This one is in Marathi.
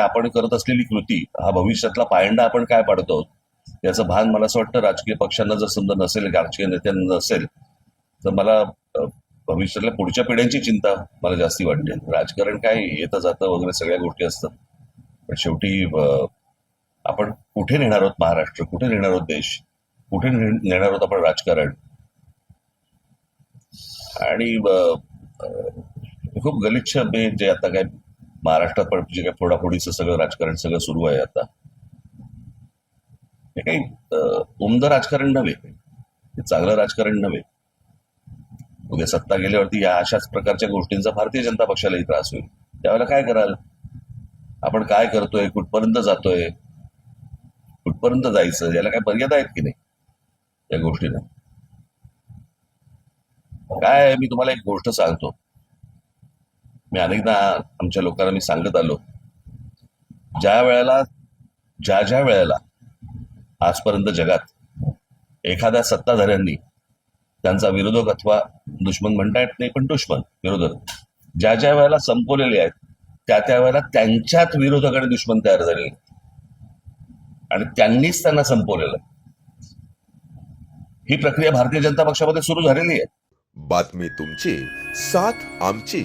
आपण करत असलेली कृती हा भविष्यातला पायंडा आपण काय पाडतो याचं भान मला असं वाटतं राजकीय पक्षांना जर समजा नसेल, राजकीय नेत्यांना नसेल, तर मला भविष्यातल्या पुढच्या पिढ्यांची चिंता मला जास्ती वाटते. राजकारण काय येतं जातं वगैरे सगळ्या गोष्टी असतात, पण शेवटी आपण कुठे नेणार आहोत महाराष्ट्र, कुठे नेणार आहोत देश, कुठे नेणार आहोत आपण राजकारण. आणि खूप गलिच्छ जे आता काय महाराष्ट्रात पण जे काय फोडाफोडीचं सगळं राजकारण सगळं सुरू आहे आता, हे काही उमदं राजकारण नव्हे, हे चांगलं राजकारण नव्हे. उद्या सत्ता गेल्यावरती या अशाच प्रकारच्या गोष्टींचा भारतीय जनता पक्षालाही त्रास होईल. त्यावेळेला काय कराल? आपण काय करतोय, कुठपर्यंत जातोय, कुठपर्यंत जायचं, याला काय मर्यादा आहेत की नाही या गोष्टीला? काय मी तुम्हाला एक गोष्ट सांगतो, मी अनेकदा आमच्या लोकांना मी सांगत आलो, ज्या वेळेला आजपर्यंत जगात एखाद्या सत्ताधाऱ्यांनी त्यांचा विरोधक अथवा दुश्मन म्हणता येत नाही, पण दुश्मन विरोधक ज्या वेळेला संपवलेले आहेत, त्या वेळेला त्यांच्यात विरोधक आणि दुश्मन तयार झालेले आणि त्यांनीच त्यांना संपवलेलं. ही प्रक्रिया भारतीय जनता पक्षामध्ये सुरू झालेली आहे. बातमी तुमची, साथ आमची.